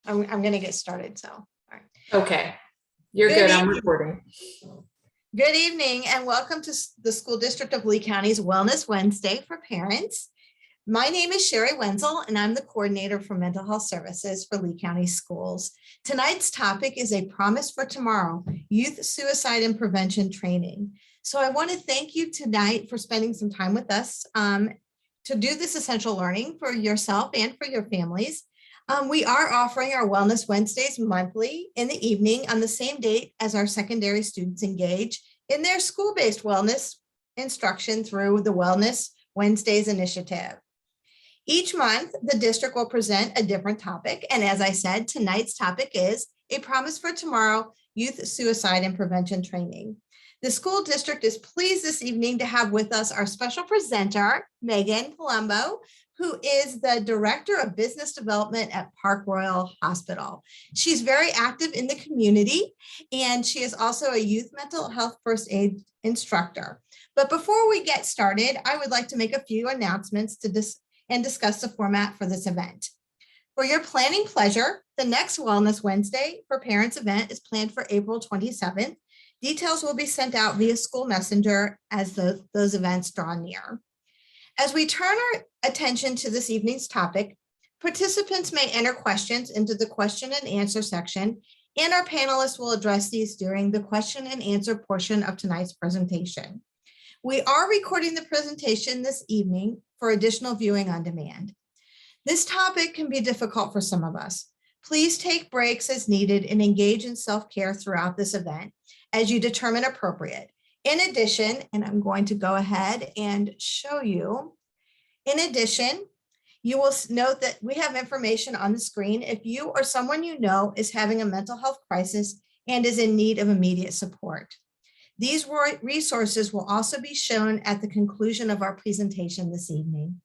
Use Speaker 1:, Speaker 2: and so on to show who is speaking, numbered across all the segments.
Speaker 1: I'm going to get started. So, all right.
Speaker 2: Okay, you're good. I'm recording.
Speaker 1: Good evening and welcome to the School District of Lee County's Wellness Wednesday for parents. My name is Sherry Wenzel and I'm the coordinator for mental health services for Lee County Schools. Tonight's topic is a promise for tomorrow, youth suicide and prevention training. So I want to thank you tonight for spending some time with us to do this essential learning for yourself and for your families. We are offering our Wellness Wednesdays monthly in the evening on the same date as our secondary students engage in their school-based wellness instruction through the Wellness Wednesdays initiative. Each month, the district will present a different topic. And as I said, tonight's topic is a promise for tomorrow, youth suicide and prevention training. The school district is pleased this evening to have with us our special presenter, Megan Palumbo, who is the Director of Business Development at Park Royal Hospital. She's very active in the community, and she is also a youth mental health first aid instructor. But before we get started, I would like to make a few announcements to discuss the format for this event. For your planning pleasure, the next Wellness Wednesday for Parents event is planned for April 27th. Details will be sent out via school messenger as those events draw near. As we turn our attention to this evening's topic, participants may enter questions into the question and answer section, and our panelists will address these during the question and answer portion of tonight's presentation. We are recording the presentation this evening for additional viewing on demand. This topic can be difficult for some of us. Please take breaks as needed and engage in self-care throughout this event as you determine appropriate. In addition, and I'm going to go ahead and show you, in addition, you will note that we have information on the screen if you or someone you know is having a mental health crisis and is in need of immediate support. These resources will also be shown at the conclusion of our presentation this evening.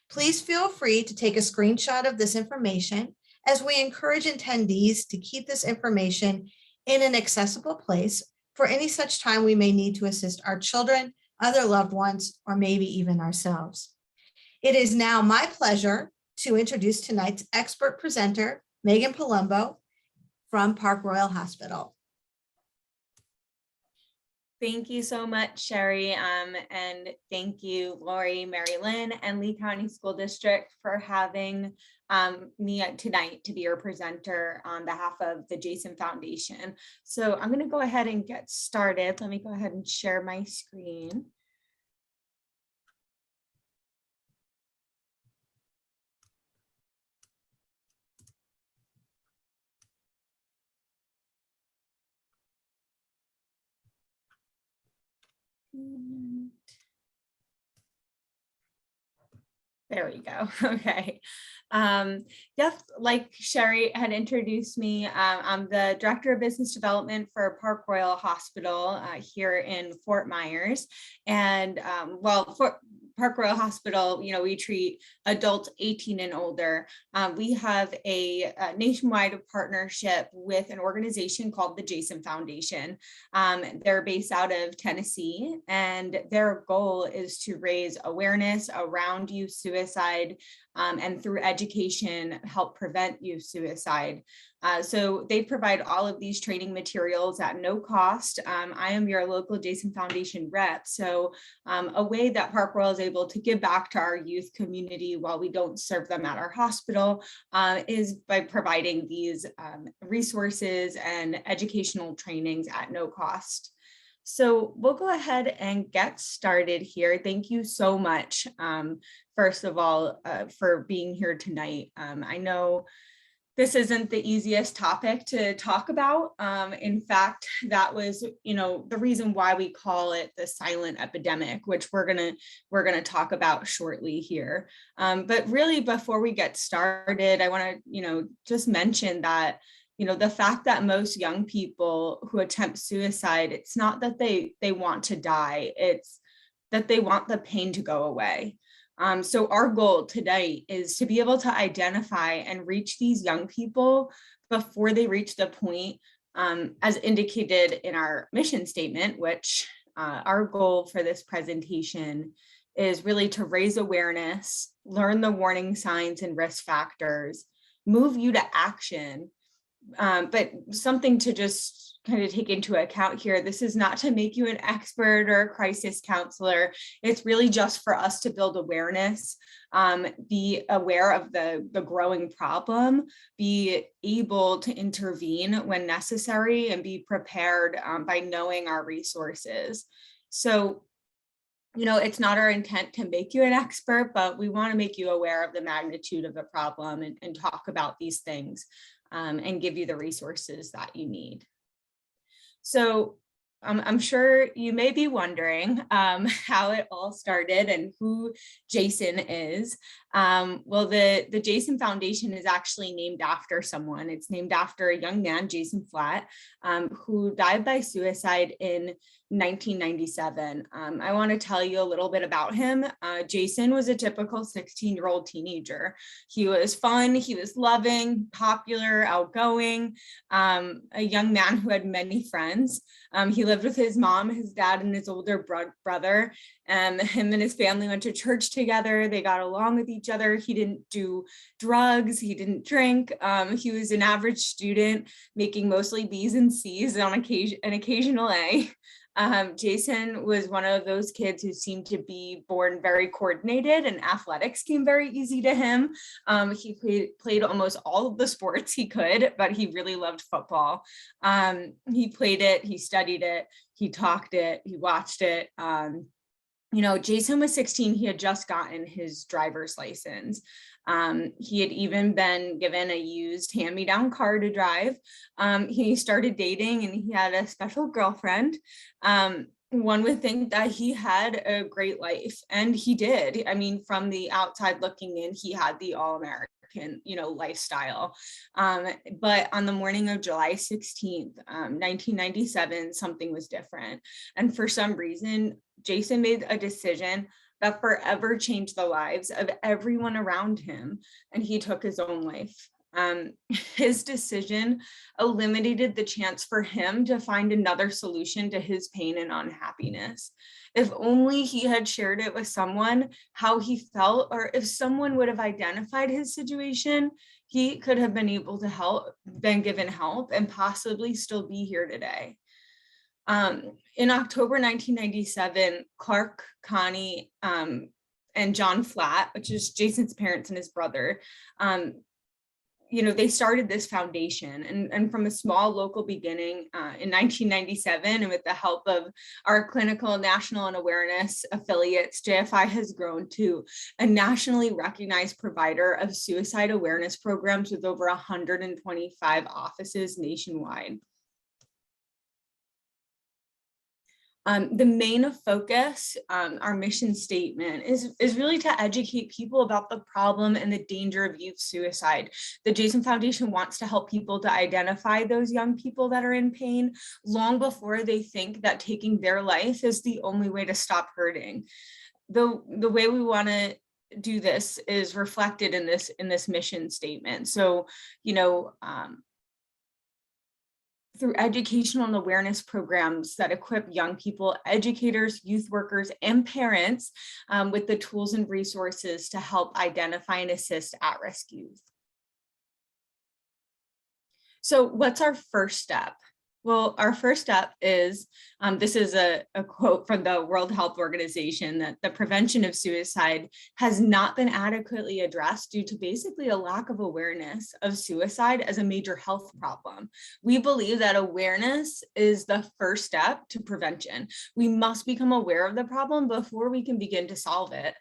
Speaker 1: Please feel free to take a screenshot of this information as we encourage attendees to keep this information in an accessible place for any such time we may need to assist our children, other loved ones, or maybe even ourselves. It is now my pleasure to introduce tonight's expert presenter, Megan Palumbo from Park Royal Hospital.
Speaker 3: Thank you so much, Sherry, and thank you, Lori, Mary Lynn, and Lee County School District for having me tonight to be your presenter on behalf of the Jason Foundation. So I'm going to go ahead and get started. Let me go ahead and share my screen. There we go. Okay. Yes, like Sherry had introduced me, I'm the Director of Business Development for Park Royal Hospital here in Fort Myers. And for Park Royal Hospital, we treat adults 18 and older. We have a nationwide partnership with an organization called the Jason Foundation. They're based out of Tennessee, and their goal is to raise awareness around youth suicide and through education, help prevent youth suicide. So they provide all of these training materials at no cost. I am your local Jason Foundation rep. So a way that Park Royal is able to give back to our youth community while we don't serve them at our hospital is by providing these resources and educational trainings at no cost. So we'll go ahead and get started here. Thank you so much, first of all, for being here tonight. I know this isn't the easiest topic to talk about. In fact, that was, the reason why we call it the silent epidemic, which we're gonna talk about shortly here. But really, before we get started, I want to, just mention that the fact that most young people who attempt suicide, it's not that they want to die, it's that they want the pain to go away. So our goal today is to be able to identify and reach these young people before they reach the point, as indicated in our mission statement, which our goal for this presentation is really to raise awareness, learn the warning signs and risk factors, move you to action. But something to just kind of take into account here, this is not to make you an expert or a crisis counselor. It's really just for us to build awareness, be aware of the growing problem, be able to intervene when necessary, and be prepared by knowing our resources. So, it's not our intent to make you an expert, but we want to make you aware of the magnitude of the problem and talk about these things and give you the resources that you need. So I'm sure you may be wondering how it all started and who Jason is. Well, the Jason Foundation is actually named after someone. It's named after a young man, Jason Flatt, who died by suicide in 1997. I want to tell you a little bit about him. Jason was a typical 16-year-old teenager. He was fun, he was loving, popular, outgoing, a young man who had many friends. He lived with his mom, his dad, and his older brother. Him and his family went to church together. They got along with each other. He didn't do drugs. He didn't drink. He was an average student, making mostly B's and C's on an occasional A. Jason was one of those kids who seemed to be born very coordinated, and athletics came very easy to him. He played almost all of the sports he could, but he really loved football. He played it, he studied it, he talked it, he watched it. Jason was 16, he had just gotten his driver's license. He had even been given a used hand-me-down car to drive. He started dating and he had a special girlfriend. One would think that he had a great life, and he did. I mean, from the outside looking in, he had the all-American, lifestyle. But on the morning of July 16th, 1997, something was different. And for some reason, Jason made a decision that forever changed the lives of everyone around him, and he took his own life. His decision eliminated the chance for him to find another solution to his pain and unhappiness. If only he had shared it with someone, how he felt, or if someone would have identified his situation, he could have been able to been given help, and possibly still be here today. In October 1997, Clark, Connie, and John Flatt, which is Jason's parents and his brother, they started this foundation, and from a small local beginning in 1997, and with the help of our clinical, national, and awareness affiliates, JFI has grown to a nationally recognized provider of suicide awareness programs with over 125 offices nationwide. The main focus, our mission statement, is really to educate people about the problem and the danger of youth suicide. The Jason Foundation wants to help people to identify those young people that are in pain long before they think that taking their life is the only way to stop hurting. The way we want to do this is reflected in this mission statement. So, through educational and awareness programs that equip young people, educators, youth workers, and parents with the tools and resources to help identify and assist at-risk youth. So what's our first step? Well, our first step is, this is a quote from the World Health Organization, that the prevention of suicide has not been adequately addressed due to basically a lack of awareness of suicide as a major health problem. We believe that awareness is the first step to prevention. We must become aware of the problem before we can begin to solve it.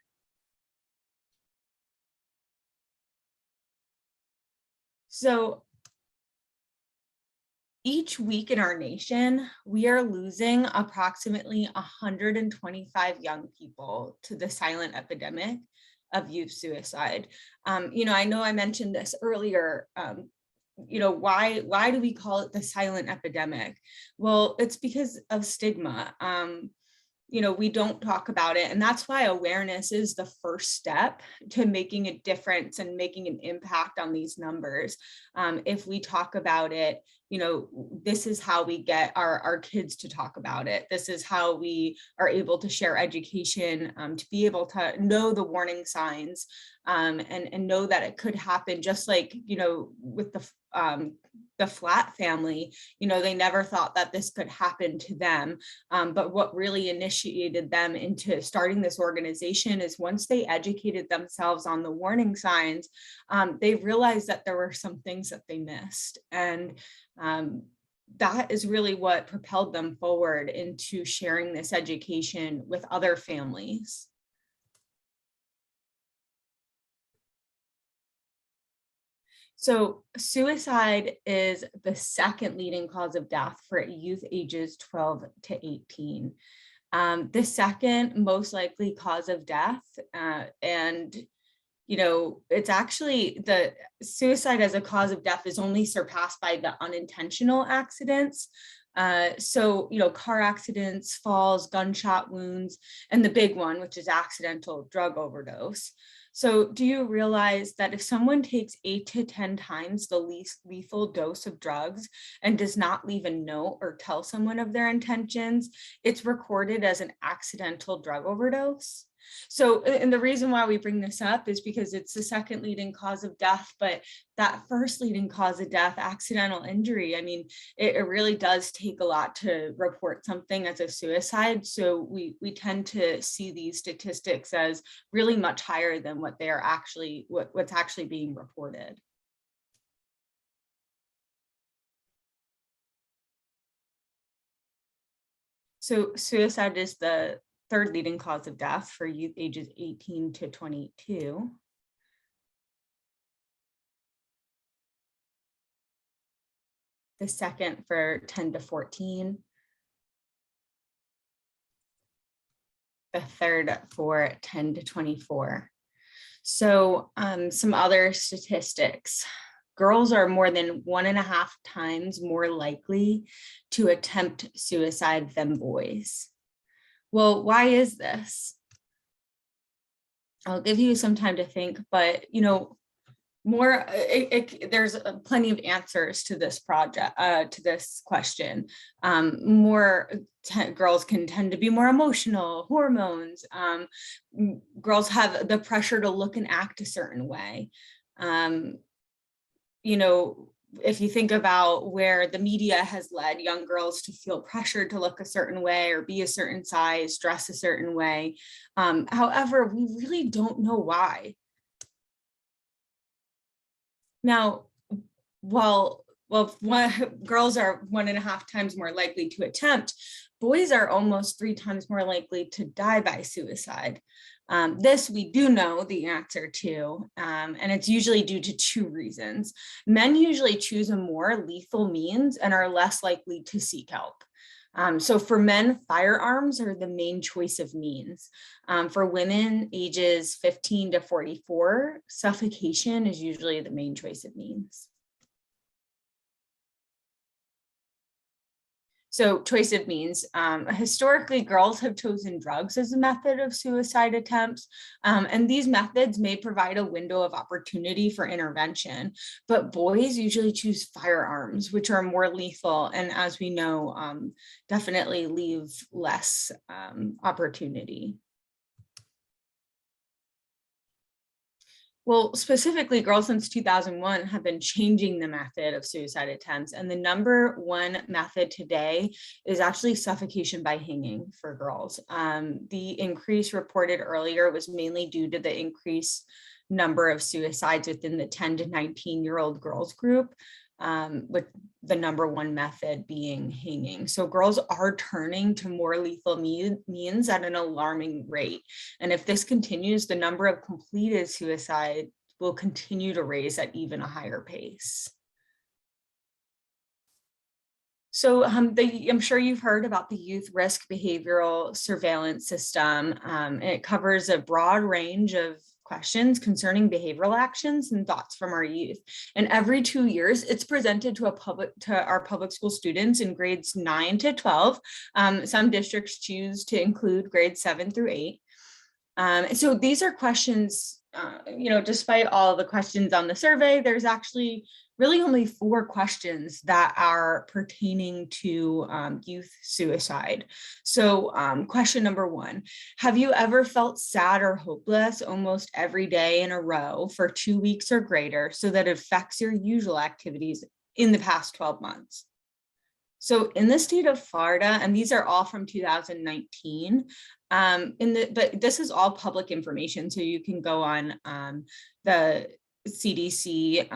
Speaker 3: So, each week in our nation, we are losing approximately 125 young people to the silent epidemic of youth suicide. I know I mentioned this earlier. Why do we call it the silent epidemic? Well, it's because of stigma. we don't talk about it. And that's why awareness is the first step to making a difference and making an impact on these numbers. If we talk about it, this is how we get our kids to talk about it. This is how we are able to share education, to be able to know the warning signs, and know that it could happen, just like, with the Flat family, they never thought that this could happen to them. But what really initiated them into starting this organization is once they educated themselves on the warning signs, they realized that there were some things that they missed. And that is really what propelled them forward into sharing this education with other families. So suicide is the second leading cause of death for youth ages 12 to 18. The second most likely cause of death, and it's actually the suicide as a cause of death is only surpassed by the unintentional accidents. So, car accidents, falls, gunshot wounds, and the big one, which is accidental drug overdose. So do you realize that if someone takes 8 to 10 times the least lethal dose of drugs and does not leave a note or tell someone of their intentions, it's recorded as an accidental drug overdose? So, and the reason why we bring this up is because it's the second leading cause of death, but that first leading cause of death, accidental injury, I mean, it really does take a lot to report something as a suicide. So we tend to see these statistics as really much higher than what they are actually, what's actually being reported. So suicide is the third leading cause of death for youth ages 18 to 22. The second for 10 to 14. The third for 10 to 24. So some other statistics. Girls are more than 1.5 times more likely to attempt suicide than boys. Well, why is this? I'll give you some time to think, but there's plenty of answers to this project, to this question. Girls can tend to be more emotional, hormones. Girls have the pressure to look and act a certain way. If you think about where the media has led young girls to feel pressured to look a certain way or be a certain size, dress a certain way. However, we really don't know why. Now, while girls are 1.5 times more likely to attempt, boys are almost 3 times more likely to die by suicide. This we do know the answer to, and it's usually due to 2 reasons. Men usually choose a more lethal means and are less likely to seek help. So for men, firearms are the main choice of means. For women ages 15 to 44, suffocation is usually the main choice of means. So choice of means, historically, girls have chosen drugs as a method of suicide attempts, and these methods may provide a window of opportunity for intervention, but boys usually choose firearms, which are more lethal, and as we know, definitely leave less opportunity. Well, specifically, girls since 2001 have been changing the method of suicide attempts. And the number 1 method today is actually suffocation by hanging for girls. The increase reported earlier was mainly due to the increased number of suicides within the 10 to 19-year-old girls group, with the number 1 method being hanging. So girls are turning to more lethal means at an alarming rate. And if this continues, the number of completed suicide will continue to raise at even a higher pace. So I'm sure you've heard about the Youth Risk Behavioral Surveillance System. It covers a broad range of questions concerning behavioral actions and thoughts from our youth. And every 2 years, it's presented to our public school students in grades 9 to 12. Some districts choose to include grades 7 through 8. So these are questions, despite all the questions on the survey, there's actually really only 4 questions that are pertaining to youth suicide. So question number 1, have you ever felt sad or hopeless almost every day in a row for 2 weeks or greater so that it affects your usual activities in the past 12 months? So in the state of Florida, and these are all from 2019, but this is all public information, so you can go on the cdc.gov,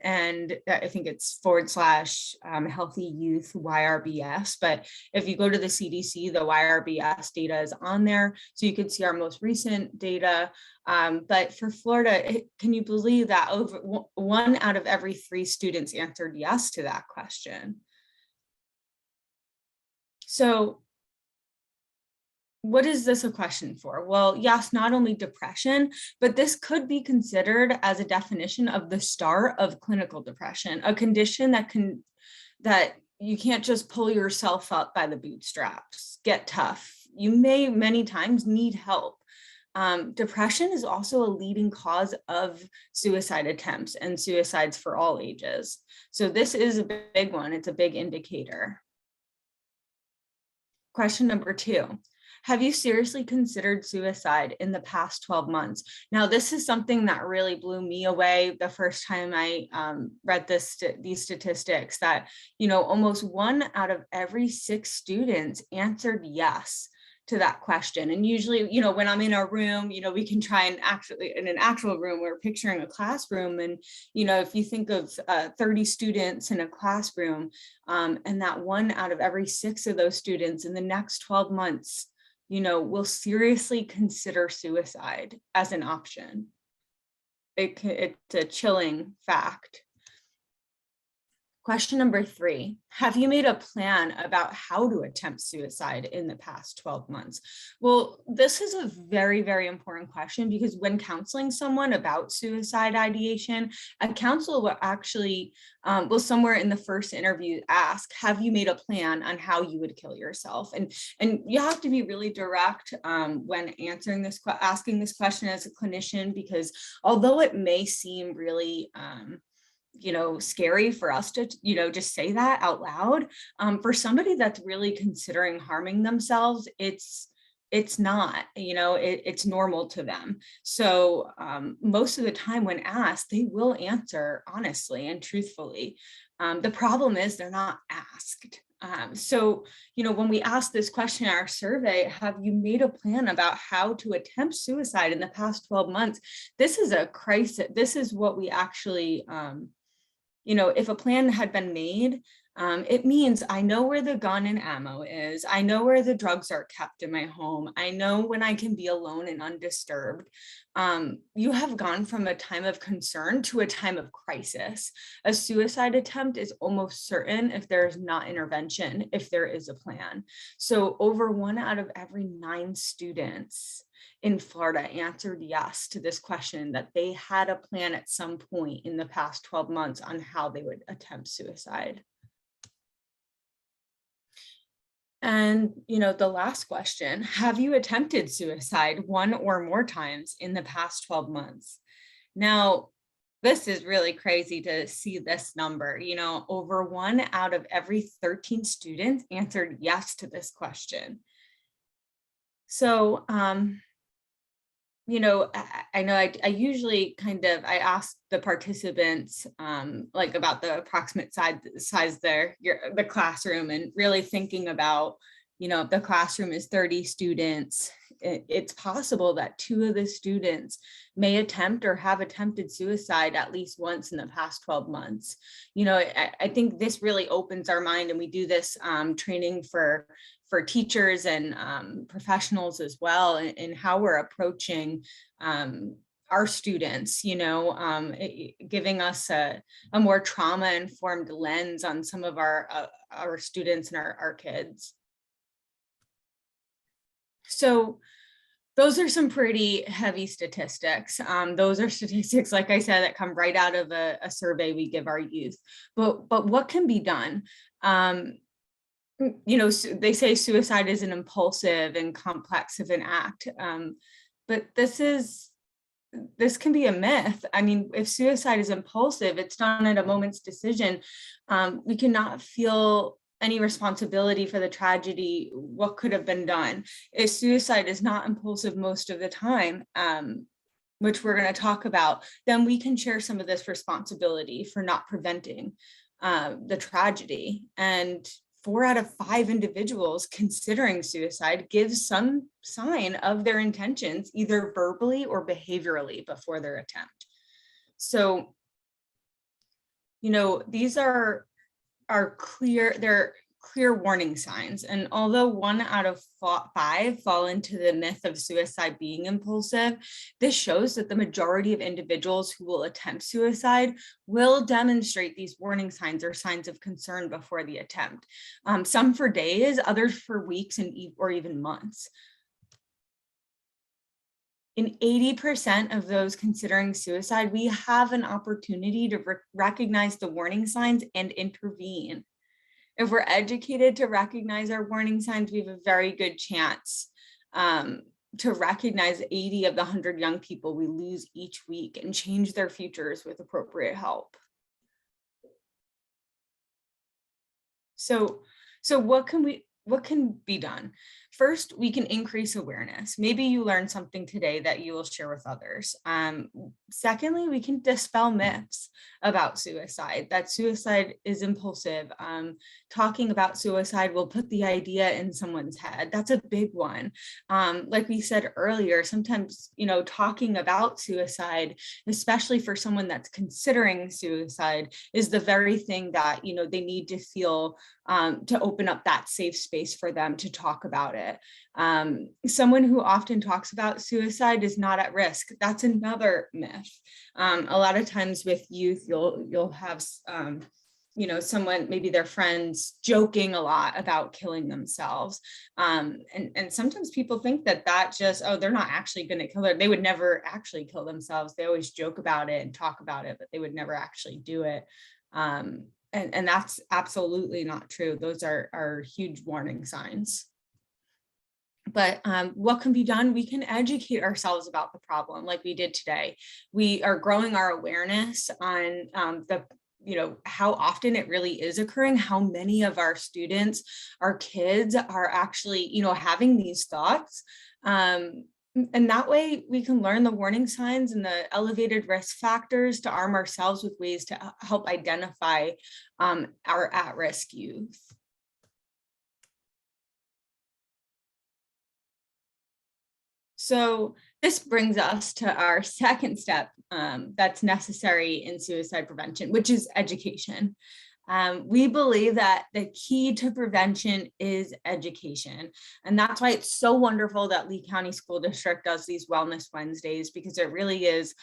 Speaker 3: and I think it's / healthy youth YRBS. But if you go to the CDC, the YRBS data is on there, so you can see our most recent data. But for Florida, can you believe that over 1 out of every 3 students answered yes to that question? So what is this a question for? Well, yes, not only depression, but this could be considered as a definition of the start of clinical depression, a condition that you can't just pull yourself up by the bootstraps, get tough. You may many times need help. Depression is also a leading cause of suicide attempts and suicides for all ages. So this is a big one. It's a big indicator. Question number 2. Have you seriously considered suicide in the past 12 months? Now, this is something that really blew me away the first time I read these statistics, that, almost 1 out of every 6 students answered yes to that question. And usually, when I'm in a room, we can try and actually, in an actual room, we're picturing a classroom. And, if you think of 30 students in a classroom, and that 1 out of every 6 of those students in the next 12 months, will seriously consider suicide as an option. It's a chilling fact. Question number 3, have you made a plan about how to attempt suicide in the past 12 months? Well, this is a very, very important question, because when counseling someone about suicide ideation, a counselor will actually, somewhere in the first interview ask, have you made a plan on how you would kill yourself? And you have to be really direct when asking this question as a clinician, because although it may seem really, scary for us to, just say that out loud, for somebody that's really considering harming themselves, it's not, it's normal to them. So most of the time when asked, they will answer honestly and truthfully. The problem is they're not asked. So, when we ask this question in our survey, have you made a plan about how to attempt suicide in the past 12 months? This is a crisis. This is what we actually, if a plan had been made, it means I know where the gun and ammo is. I know where the drugs are kept in my home. I know when I can be alone and undisturbed. You have gone from a time of concern to a time of crisis. A suicide attempt is almost certain if there's not intervention, if there is a plan. So over 1 out of every 9 students in Florida answered yes to this question, that they had a plan at some point in the past 12 months on how they would attempt suicide. And, the last question, have you attempted suicide 1 or more times in the past 12 months? Now, this is really crazy to see this number. Over 1 out of every 13 students answered yes to this question. So, I know I usually I ask the participants about the approximate size the classroom, and really thinking about, if the classroom is 30 students, it's possible that 2 of the students may attempt or have attempted suicide at least once in the past 12 months. I think this really opens our mind, and we do this training for teachers and professionals as well, in how we're approaching our students, giving us a more trauma-informed lens on some of our students and our kids. So Those are some pretty heavy statistics. Those are statistics, like I said, that come right out of a survey we give our youth. But what can be done? You know, they say suicide is an impulsive and complex of an act, but this can be a myth. I mean, if suicide is impulsive, it's done at a moment's decision. We cannot feel any responsibility for the tragedy, what could have been done. If suicide is not impulsive most of the time, which we're going to talk about, then we can share some of this responsibility for not preventing the tragedy. And 4 out of 5 individuals considering suicide give some sign of their intentions, either verbally or behaviorally, before their attempt. So, you know, these are clear, they're clear warning signs. And although 1 out of 5 fall into the myth of suicide being impulsive, this shows that the majority of individuals who will attempt suicide will demonstrate these warning signs or signs of concern before the attempt. Some for days, others for weeks or even months. In 80% of those considering suicide, we have an opportunity to recognize the warning signs and intervene. If we're educated to recognize our warning signs, we have a very good chance to recognize 80 of the 100 young people we lose each week and change their futures with appropriate help. So what can be done? First, we can increase awareness. Maybe you learned something today that you will share with others. Secondly, we can dispel myths about suicide, that suicide is impulsive. Talking about suicide will put the idea in someone's head. That's a big one. Like we said earlier, sometimes, you know, talking about suicide, especially for someone that's considering suicide, is the very thing that, you know, they need to feel to open up that safe space for them to talk about it. Someone who often talks about suicide is not at risk. That's another myth. A lot of times with youth, you'll have you know, someone, maybe their friends, joking a lot about killing themselves. And sometimes people think that just, oh, they're not actually going to kill it. They would never actually kill themselves. They always joke about it and talk about it, but they would never actually do it. And that's absolutely not true. Those are huge warning signs. But what can be done? We can educate ourselves about the problem like we did today. We are growing our awareness on you know, how often it really is occurring, how many of our students, our kids are actually, you know, having these thoughts. And that way we can learn the warning signs and the elevated risk factors to arm ourselves with ways to help identify our at-risk youth. So this brings us to our second step that's necessary in suicide prevention, which is education. We believe that the key to prevention is education. And that's why it's so wonderful that Lee County School District does these Wellness Wednesdays, because it really is,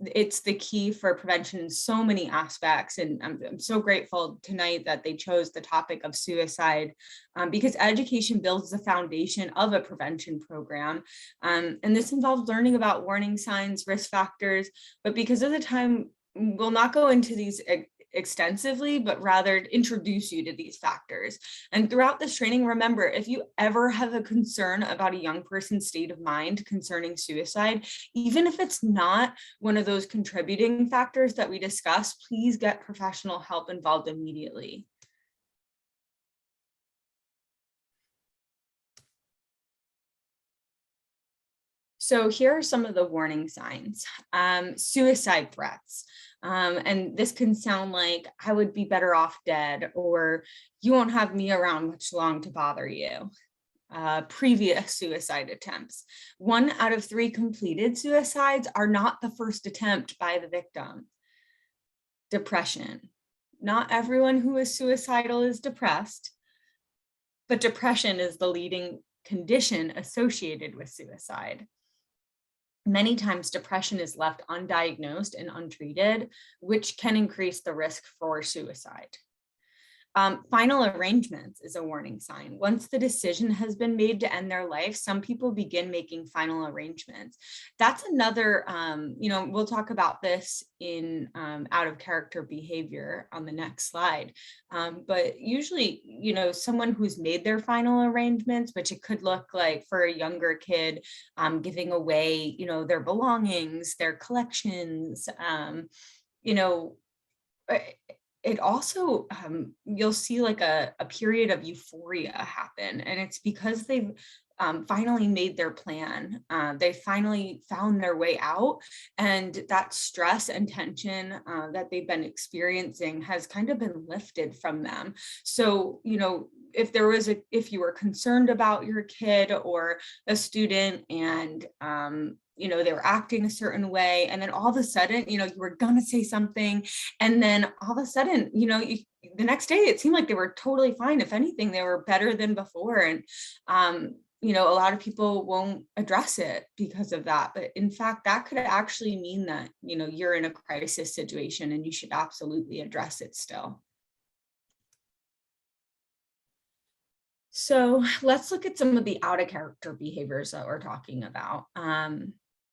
Speaker 3: it's the key for prevention in so many aspects. And I'm so grateful tonight that they chose the topic of suicide, because education builds the foundation of a prevention program. And this involves learning about warning signs, risk factors, but because of the time, we'll not go into these extensively, but rather introduce you to these factors. And throughout this training, remember, if you ever have a concern about a young person's state of mind concerning suicide, even if it's not one of those contributing factors that we discussed, please get professional help involved immediately. So here are some of the warning signs. Suicide threats. And this can sound like, I would be better off dead, or you won't have me around much long to bother you. Previous suicide attempts. 1 out of 3 completed suicides are not the first attempt by the victim. Depression. Not everyone who is suicidal is depressed, but depression is the leading condition associated with suicide. Many times depression is left undiagnosed and untreated, which can increase the risk for suicide. Final arrangements is a warning sign. Once the decision has been made to end their life, some people begin making final arrangements. That's another, we'll talk about this in out of character behavior on the next slide. But usually, someone who's made their final arrangements, which it could look like for a younger kid, giving away, their belongings, their collections, it also, you'll see like a period of euphoria happen, and it's because they've finally made their plan. They finally found their way out, and that stress and tension that they've been experiencing has kind of been lifted from them. So, if you were concerned about your kid or a student, and they were acting a certain way, and then all of a sudden, you were gonna say something, and then all of a sudden, the next day it seemed like they were totally fine. If anything, they were better than before. And a lot of people won't address it because of that, but in fact, that could actually mean that you're in a crisis situation, and you should absolutely address it still. So let's look at some of the out of character behaviors that we're talking about.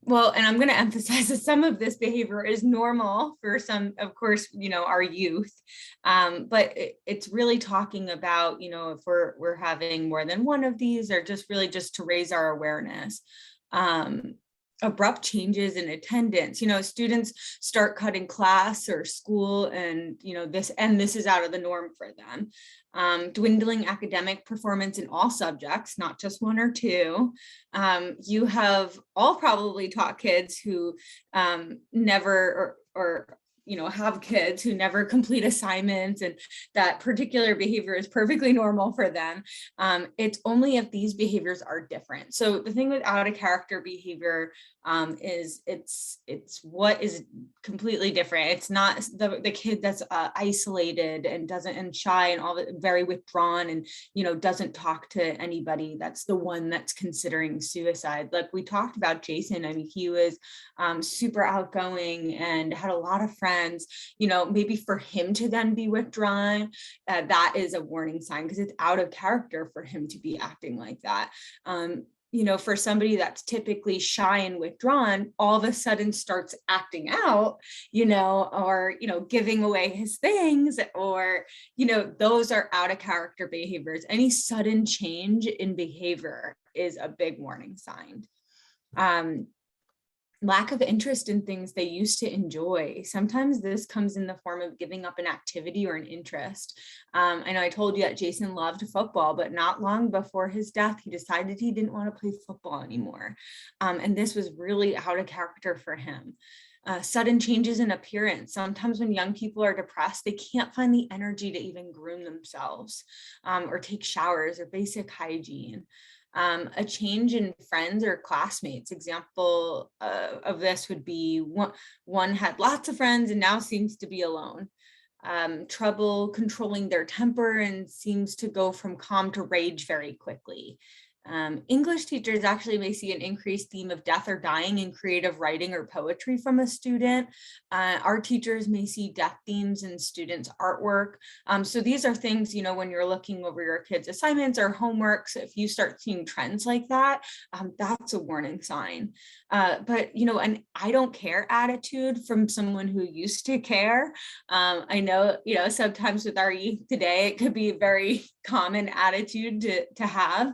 Speaker 3: Well, and I'm going to emphasize that some of this behavior is normal for some, of course, our youth, but it's really talking about, if we're having more than one of these, or just to raise our awareness. Abrupt changes in attendance, students start cutting class or school, and this is out of the norm for them. Dwindling academic performance in all subjects, not just one or two. You have all probably taught kids who never or have kids who never complete assignments, and that particular behavior is perfectly normal for them. It's only if these behaviors are different. So the thing with out of character behavior is it's what is completely different. It's not the kid that's isolated and shy and all very withdrawn, and doesn't talk to anybody. That's the one that's considering suicide. Like we talked about Jason. I mean, he was super outgoing and had a lot of friends. Maybe for him to then be withdrawn, that is a warning sign, because it's out of character for him to be acting like that. For somebody that's typically shy and withdrawn, all of a sudden starts acting out, or, giving away his things, or, those are out of character behaviors. Any sudden change in behavior is a big warning sign. Lack of interest in things they used to enjoy. Sometimes this comes in the form of giving up an activity or an interest. I know I told you that Jason loved football, but not long before his death, he decided he didn't want to play football anymore. And this was really out of character for him. Sudden changes in appearance. Sometimes when young people are depressed, they can't find the energy to even groom themselves or take showers or basic hygiene. A change in friends or classmates. Example of this would be one had lots of friends and now seems to be alone. Trouble controlling their temper and seems to go from calm to rage very quickly. English teachers actually may see an increased theme of death or dying in creative writing or poetry from a student. Art teachers may see death themes in students' artwork. So these are things, when you're looking over your kids' assignments or homeworks, if you start seeing trends like that, that's a warning sign. But, an I don't care attitude from someone who used to care. I know, sometimes with our youth today, it could be a very common attitude to have.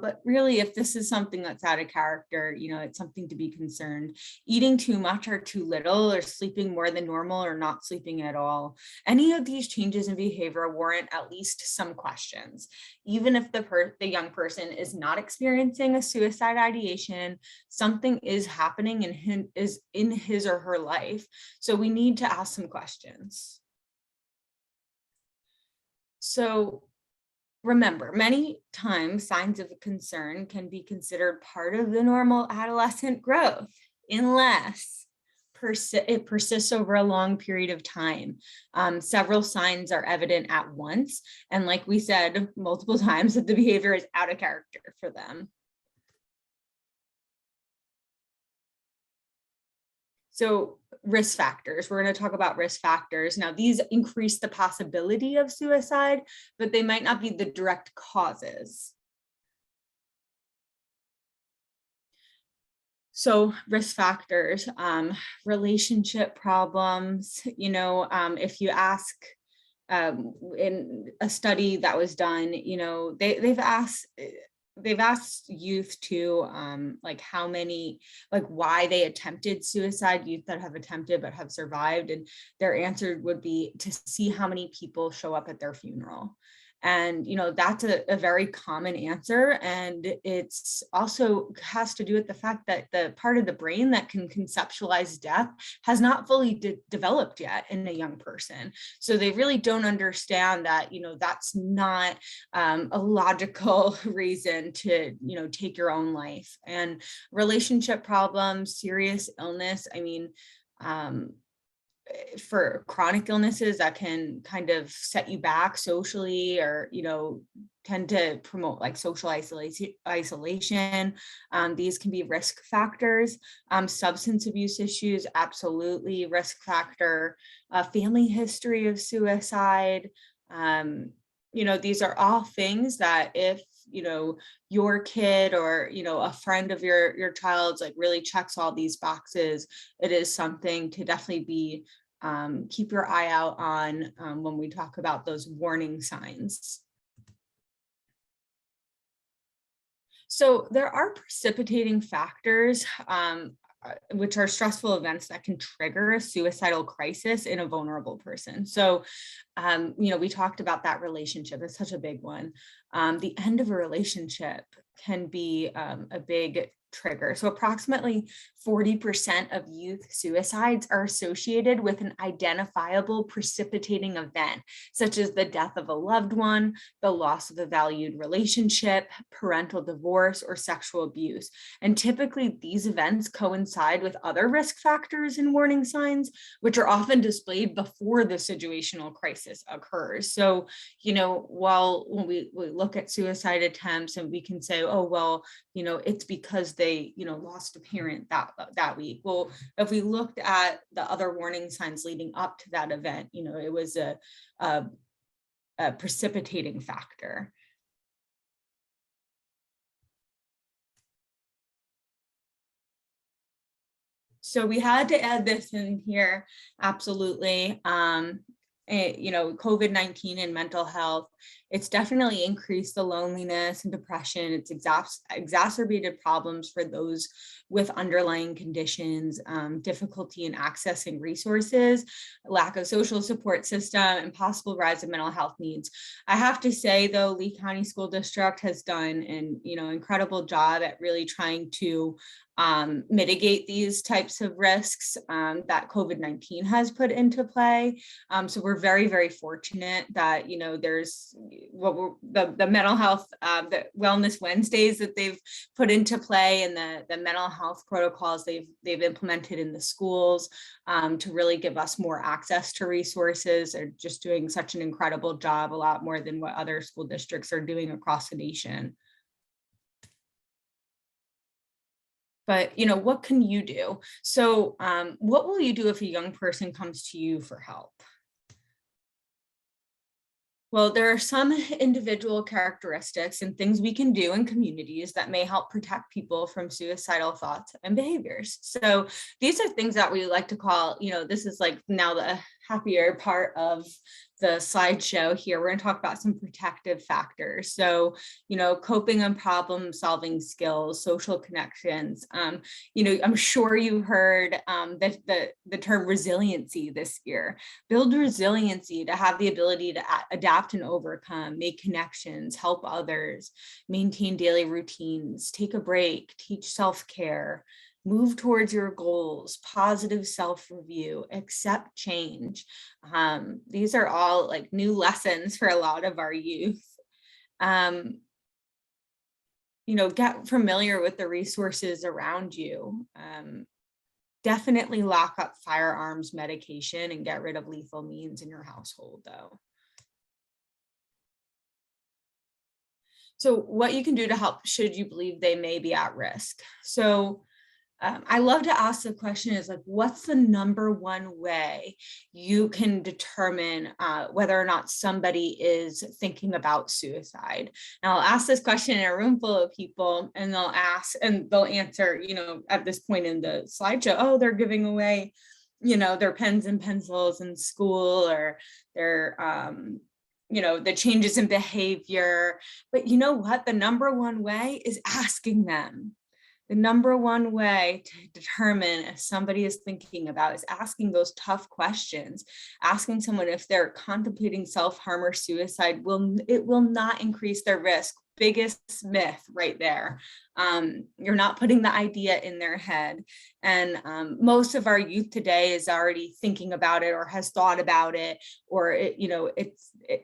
Speaker 3: But really, if this is something that's out of character, it's something to be concerned. Eating too much or too little, or sleeping more than normal, or not sleeping at all. Any of these changes in behavior warrant at least some questions. Even if the young person is not experiencing a suicide ideation, something is happening in his or her life. So we need to ask some questions. So remember, many times signs of concern can be considered part of the normal adolescent growth, unless it persists over a long period of time. Several signs are evident at once, and like we said multiple times, that the behavior is out of character for them. So risk factors. We're going to talk about risk factors. Now, these increase the possibility of suicide, but they might not be the direct causes. So risk factors, relationship problems, if you ask in a study that was done, they've asked youth to like how many, like why they attempted suicide, youth that have attempted but have survived, and their answer would be to see how many people show up at their funeral. And, that's a very common answer. And it's also has to do with the fact that the part of the brain that can conceptualize death has not fully developed yet in a young person. So they really don't understand that, that's not a logical reason to, take your own life. And relationship problems, serious illness, for chronic illnesses that can kind of set you back socially, or tend to promote like social isolation. These can be risk factors. Substance abuse issues, absolutely risk factor. Family history of suicide. These are all things that if your kid or a friend of your child's like really checks all these boxes, it is something to definitely be keep your eye out on when we talk about those warning signs. So there are precipitating factors, which are stressful events that can trigger a suicidal crisis in a vulnerable person. So, we talked about that relationship. It's such a big one. The end of a relationship can be a big trigger. So approximately 40% of youth suicides are associated with an identifiable precipitating event, such as the death of a loved one, the loss of a valued relationship, parental divorce, or sexual abuse. And typically these events coincide with other risk factors and warning signs, which are often displayed before the situational crisis occurs. So, while when we look at suicide attempts and we can say, oh, well, it's because they, lost a parent that week. Well, if we looked at the other warning signs leading up to that event, it was a precipitating factor. So we had to add this in here, absolutely. COVID-19 and mental health, it's definitely increased the loneliness and depression. It's exacerbated problems for those with underlying conditions, difficulty in accessing resources, lack of social support system, and possible rise of mental health needs. I have to say, though, Lee County School District has done an incredible job at really trying to mitigate these types of risks that COVID-19 has put into play. So we're very, very fortunate that, there's the mental health, the Wellness Wednesdays that they've put into play, and the mental health protocols they've implemented in the schools to really give us more access to resources. They're just doing such an incredible job, a lot more than what other school districts are doing across the nation. But, what can you do? So what will you do if a young person comes to you for help? Well, there are some individual characteristics and things we can do in communities that may help protect people from suicidal thoughts and behaviors. So these are things that we like to call, this is like now the happier part of the slideshow here. We're going to talk about some protective factors. So, coping and problem solving skills, social connections. I'm sure you heard the term resiliency this year. Build resiliency to have the ability to adapt and overcome, make connections, help others, maintain daily routines, take a break, teach self-care, move towards your goals, positive self-review, accept change. These are all like new lessons for a lot of our youth. Get familiar with the resources around you. Definitely lock up firearms, medication, and get rid of lethal means in your household, though. So what you can do to help should you believe they may be at risk. So I love to ask the question is like, what's the number one way you can determine whether or not somebody is thinking about suicide? And I'll ask this question in a room full of people, and they'll answer, at this point in the slideshow, oh, they're giving away, their pens and pencils in school, or their, the changes in behavior. But you know what? The number one way is asking them. The number one way to determine if somebody is thinking about is asking those tough questions. Asking someone if they're contemplating self-harm or suicide will not increase their risk. Biggest myth right there. You're not putting the idea in their head. And most of our youth today is already thinking about it or has thought about it, or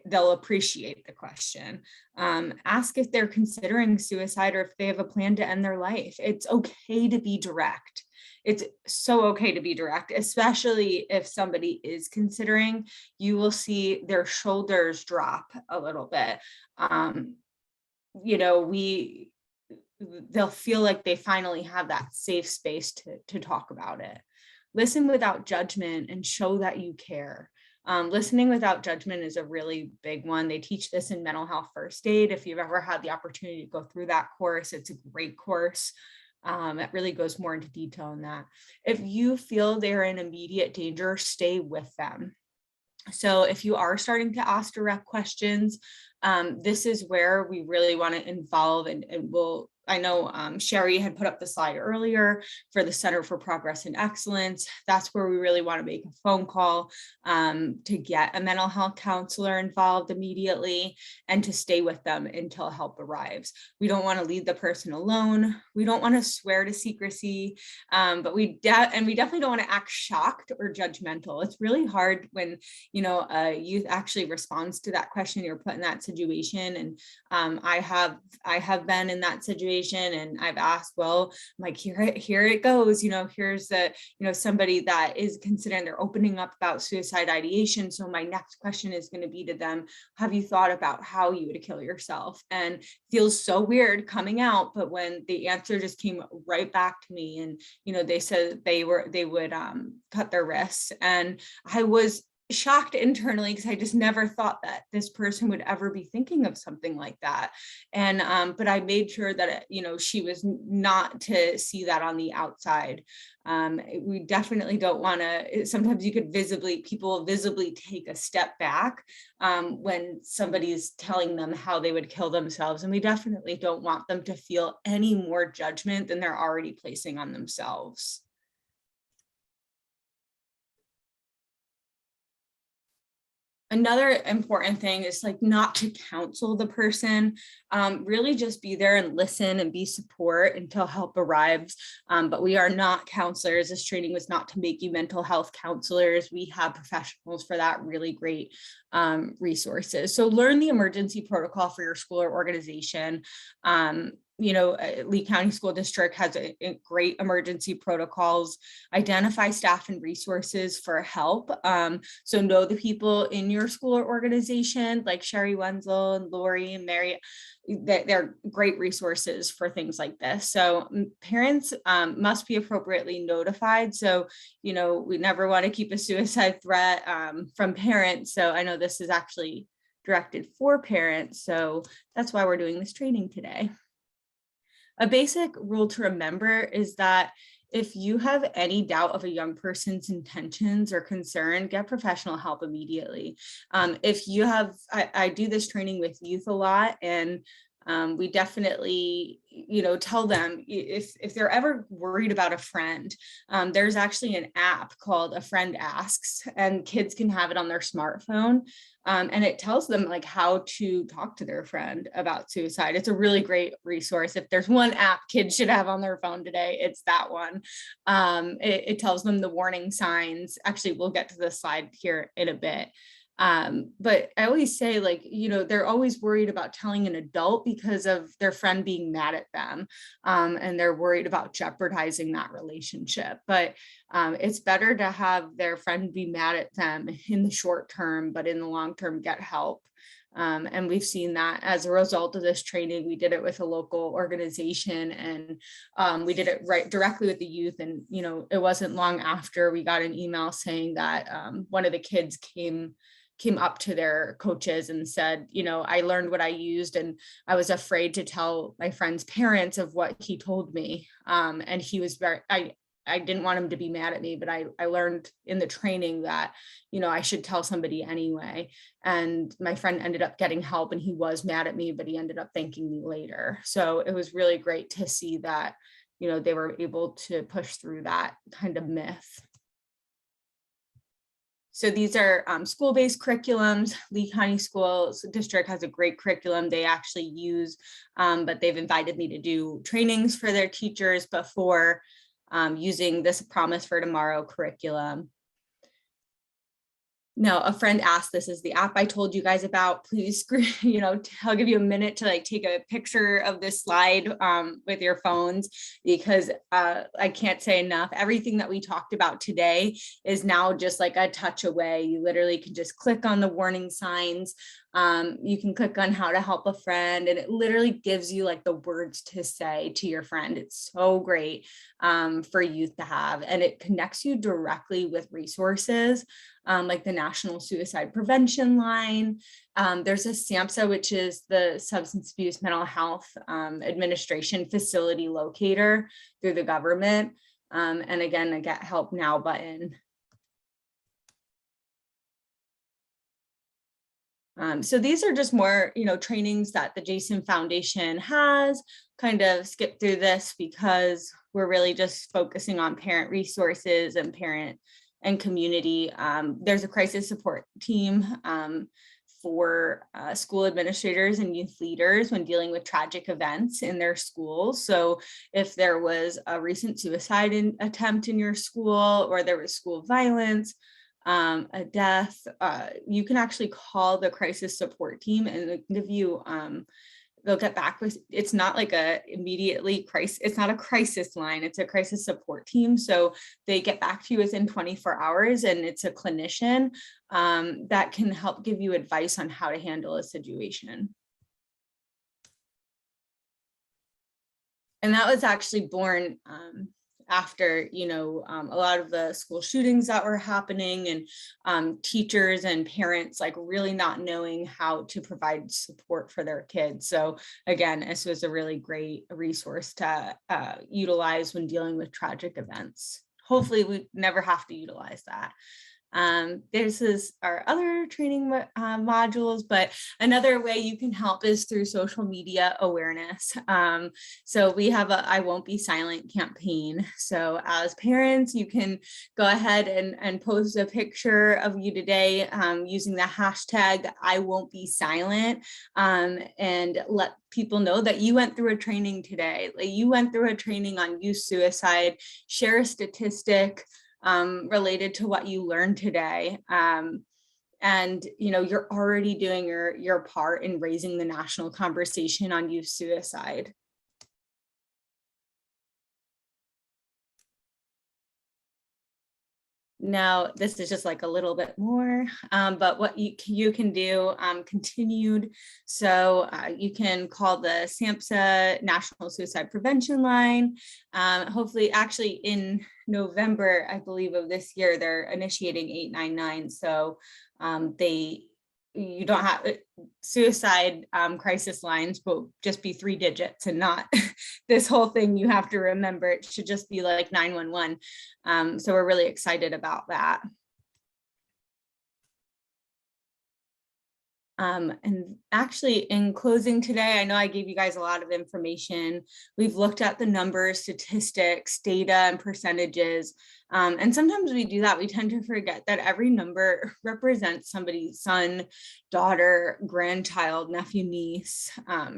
Speaker 3: they'll appreciate the question. Ask if they're considering suicide or if they have a plan to end their life. It's okay to be direct. It's so okay to be direct, especially if somebody is considering. You will see their shoulders drop a little bit. They'll feel like they finally have that safe space to talk about it. Listen without judgment and show that you care. Listening without judgment is a really big one. They teach this in mental health first aid. If you've ever had the opportunity to go through that course, it's a great course. It really goes more into detail in that. If you feel they're in immediate danger, stay with them. So if you are starting to ask direct questions, this is where we really want to involve, and I know Sherry had put up the slide earlier for the Center for Progress and Excellence. That's where we really want to make a phone call to get a mental health counselor involved immediately and to stay with them until help arrives. We don't want to leave the person alone. We don't want to swear to secrecy, but we definitely don't want to act shocked or judgmental. It's really hard when a youth actually responds to that question. You're put in that situation, and I have been in that situation. And I've asked, well, I'm like, here it goes. Here's somebody that is considering, they're opening up about suicide ideation. So my next question is going to be to them, have you thought about how you would kill yourself? And feels so weird coming out, but when the answer just came right back to me, and they said they would cut their wrists, and I was shocked internally because I just never thought that this person would ever be thinking of something like that. And but I made sure that she was not to see that on the outside. We definitely don't want to. Sometimes people visibly take a step back when somebody's telling them how they would kill themselves, and we definitely don't want them to feel any more judgment than they're already placing on themselves. Another important thing is not to counsel the person, really just be there and listen and be support until help arrives. But we are not counselors. This training was not to make you mental health counselors. We have professionals for that, really great resources. So learn the emergency protocol for your school or organization. Lee County School District has a great emergency protocols. Identify staff and resources for help. So know the people in your school or organization, like Sherry Wenzel and Lori and Mary. They're great resources for things like this. So parents must be appropriately notified. So, we never want to keep a suicide threat from parents. So I know this is actually directed for parents. So that's why we're doing this training today. A basic rule to remember is that if you have any doubt of a young person's intentions or concern, get professional help immediately. If you have, I do this training with youth a lot, and we definitely, tell them if they're ever worried about a friend, there's actually an app called A Friend Asks, and kids can have it on their smartphone. And it tells them how to talk to their friend about suicide. It's a really great resource. If there's one app kids should have on their phone today, it's that one. It tells them the warning signs. Actually, we'll get to the slide here in a bit. But I always say they're always worried about telling an adult because of their friend being mad at them. And they're worried about jeopardizing that relationship. But It's better to have their friend be mad at them in the short term, but in the long term, get help. And we've seen that as a result of this training. We did it with a local organization, and we did it right directly with the youth. And, you know, it wasn't long after we got an email saying that one of the kids came up to their coaches and said, you know, I learned what I used and I was afraid to tell my friend's parents of what he told me. And he was I didn't want him to be mad at me, but I learned in the training that, you know, I should tell somebody anyway. And my friend ended up getting help, and he was mad at me, but he ended up thanking me later. So it was really great to see that, you know, they were able to push through that kind of myth. So these are school-based curriculums. Lee County Schools District has a great curriculum they actually use, but they've invited me to do trainings for their teachers before using this Promise for Tomorrow curriculum. Now, a friend asked, this is the app I told you guys about. Please, you know, I'll give you a minute to like take a picture of this slide with your phones, because I can't say enough. Everything that we talked about today is now just like a touch away. You literally can just click on the warning signs. You can click on how to help a friend, and it literally gives you like the words to say to your friend. It's so great for youth to have, and it connects you directly with resources like the National Suicide Prevention Line. There's a SAMHSA, which is the Substance Abuse Mental Health Administration facility locator through the government. And again, a Get Help Now button. So these are just more, you know, trainings that the Jason Foundation has. Kind of skip through this because we're really just focusing on parent resources and parent and community. There's a crisis support team for school administrators and youth leaders when dealing with tragic events in their schools. So if there was a recent suicide attempt in your school, or there was school violence, a death, you can actually call the crisis support team and they'll give you, they'll get back with, it's not like a immediately crisis, it's not a crisis line, it's a crisis support team. So they get back to you within 24 hours, and it's a clinician that can help give you advice on how to handle a situation. And that was actually born after, you know, a lot of the school shootings that were happening, and teachers and parents like really not knowing how to provide support for their kids. So again, this was a really great resource to utilize when dealing with tragic events. Hopefully we never have to utilize that. This is our other training modules, but another way you can help is through social media awareness. So we have a I Won't Be Silent campaign. So as parents, you can go ahead and post a picture of you today using the hashtag I Won't Be Silent, and let people know that you went through a training today. Like you went through a training on youth suicide. Share a statistic related to what you learned today. And, you know, you're already doing your part in raising the national conversation on youth suicide. Now, this is just like a little bit more, but what you can do continued. So you can call the SAMHSA National Suicide Prevention Line. Hopefully, actually in November, I believe of this year, they're initiating 899. So you don't have suicide crisis lines will just be 3 digits and not this whole thing you have to remember. It should just be like 911. So we're really excited about that. And actually in closing today, I know I gave you guys a lot of information. We've looked at the numbers, statistics, data, and percentages. And sometimes we do that. We tend to forget that every number represents somebody's son, daughter, grandchild, nephew, niece,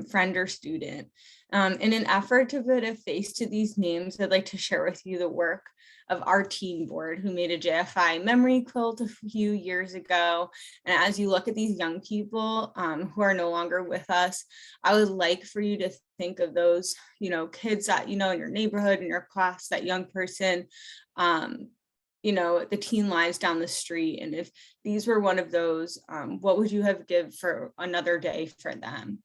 Speaker 3: friend, or student. In an effort to put a face to these names, I'd like to share with you the work of our team board who made a JFI memory quilt a few years ago. And as you look at these young people who are no longer with us, I would like for you to think of those, you know, kids that, you know, in your neighborhood, in your class, that young person the teen lives down the street. And if these were one of those, what would you have give for another day for them?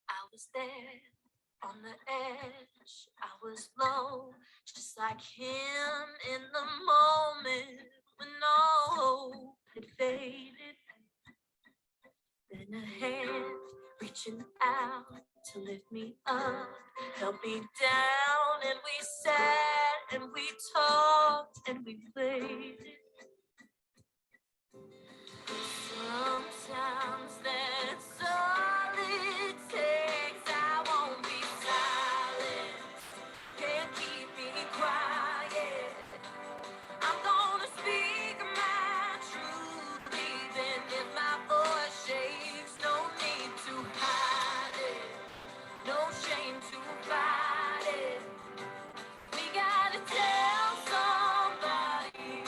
Speaker 4: I was there on the edge, I was low, just like him in the moment when all hope had faded. Then a hand reaching out to lift me up, help me down, and we sat and we talked and we played. Sometimes that's all it takes. I won't be silent, can't keep me quiet. I'm gonna speak my truth, even if my voice shakes. No need to hide it, no shame to fight it. We gotta tell somebody,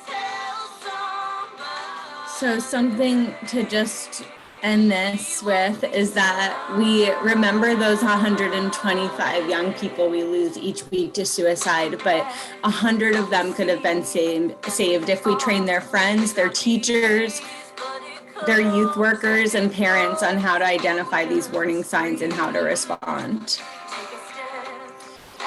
Speaker 4: tell somebody.
Speaker 3: So something to just end this with is that we remember those 125 young people we lose each week to suicide, but 100 of them could have been saved if we train their friends, their teachers, their youth workers, and parents on how to identify these warning signs and how to respond.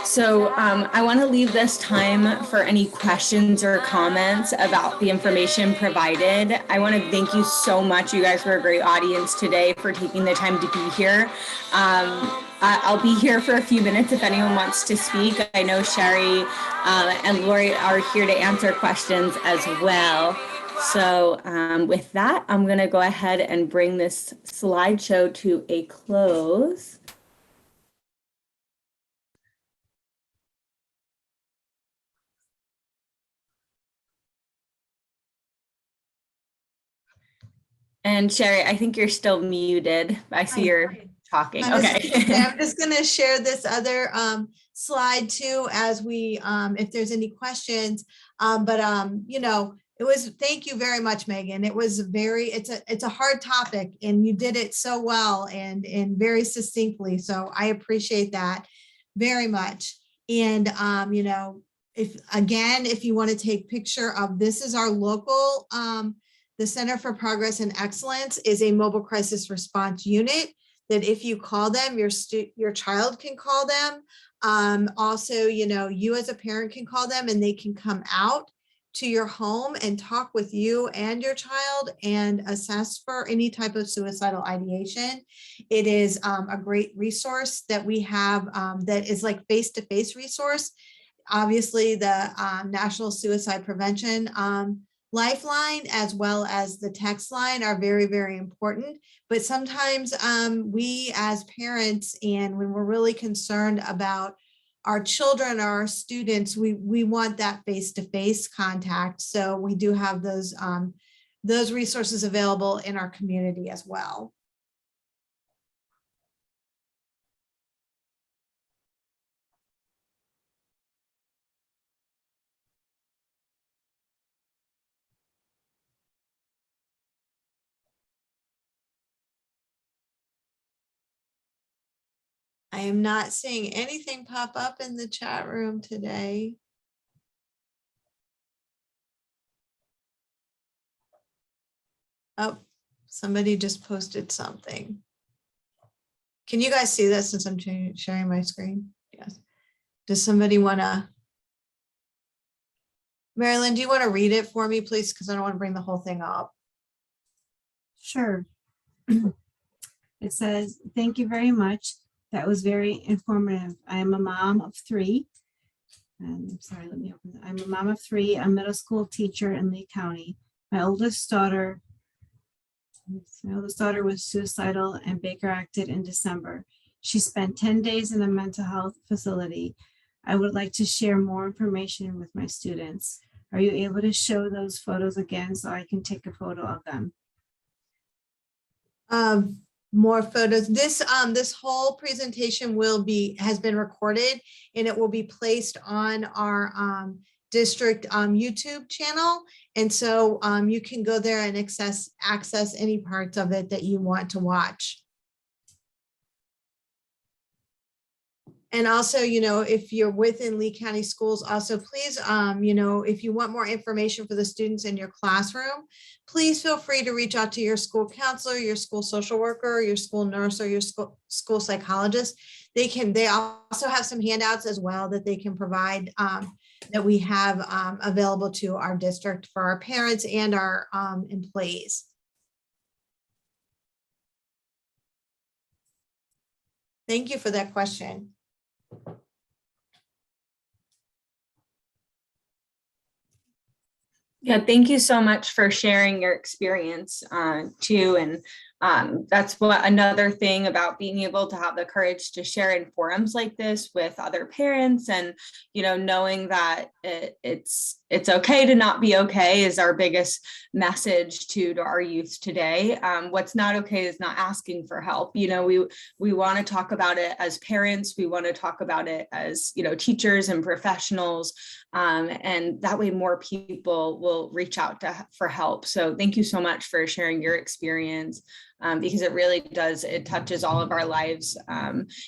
Speaker 3: So I want to leave this time for any questions or comments about the information provided. I want to thank you so much. You guys were a great audience today for taking the time to be here. I'll be here for a few minutes if anyone wants to speak. I know Sherry and Lori are here to answer questions as well. So with that, I'm going to go ahead and bring this slideshow to a close. And Sherry, I think you're still muted. I see you're talking. Okay.
Speaker 1: I'm just going to share this other slide too, as we, if there's any questions. Thank you very much, Megan. It was it's a hard topic, and you did it so well and very succinctly. So I appreciate that very much. And, if you want to take picture of, this is our local, the Center for Progress and Excellence is a mobile crisis response unit that if you call them, your child can call them. Also, you as a parent can call them, and they can come out to your home and talk with you and your child and assess for any type of suicidal ideation. It is a great resource that we have that is like face-to-face resource. Obviously, the National Suicide Prevention Lifeline, as well as the text line, are very, very important. But sometimes we as parents, and when we're really concerned about our children or our students, we want that face-to-face contact. So we do have those resources available in our community as well. I am not seeing anything pop up in the chat room today. Oh, somebody just posted something. Can you guys see this since I'm sharing my screen? Yes. Does somebody want to? Marilyn, do you want to read it for me, please? Because I don't want to bring the whole thing up.
Speaker 5: Sure. It says, thank you very much. That was very informative. I am a mom of 3. And I'm sorry, let me open that. I'm a mom of 3, a middle school teacher in Lee County. My oldest daughter was suicidal and Baker acted in December. She spent 10 days in a mental health facility. I would like to share more information with my students. Are you able to show those photos again so I can take a photo of them?
Speaker 1: More photos. This whole presentation has been recorded, and it will be placed on our district YouTube channel. And so you can go there and access any parts of it that you want to watch. And also, if you're within Lee County Schools, also please, if you want more information for the students in your classroom, please feel free to reach out to your school counselor, your school social worker, your school nurse, or your school psychologist. They also have some handouts as well that they can provide that we have available to our district for our parents and our employees. Thank you for that question.
Speaker 3: Yeah, thank you so much for sharing your experience too. And that's what another thing about being able to have the courage to share in forums like this with other parents, and knowing that it's okay to not be okay is our biggest message to our youth today. What's not okay is not asking for help. We want to talk about it as parents. We want to talk about it as teachers and professionals, and that way more people will reach out for help. So thank you so much for sharing your experience. Because it really does, it touches all of our lives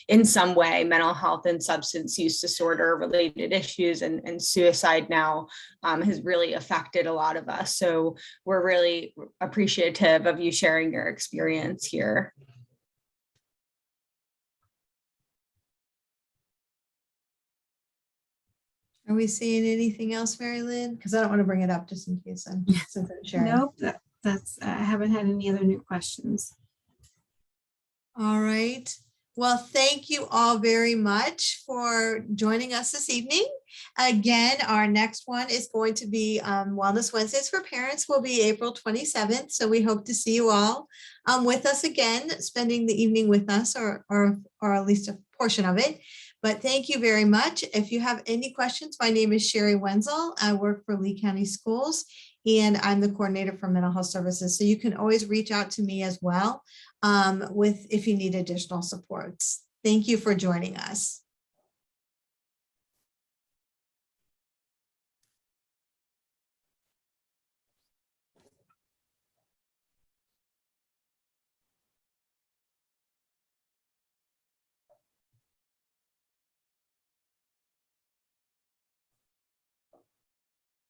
Speaker 3: in some way. Mental health and substance use disorder related issues and suicide now has really affected a lot of us. So we're really appreciative of you sharing your experience here.
Speaker 1: Are we seeing anything else, Mary Lynn? Because I don't want to bring it up just in case I'm sharing.
Speaker 5: Nope, that's, I haven't had any other new questions.
Speaker 1: All right. Well, thank you all very much for joining us this evening. Again, our next one is going to be Wellness Wednesdays for Parents will be April 27th. So we hope to see you all with us again, spending the evening with us or at least a portion of it. But thank you very much. If you have any questions, my name is Sherry Wenzel. I work for Lee County Schools and I'm the coordinator for mental health services. So you can always reach out to me as well if you need additional supports. Thank you for joining us.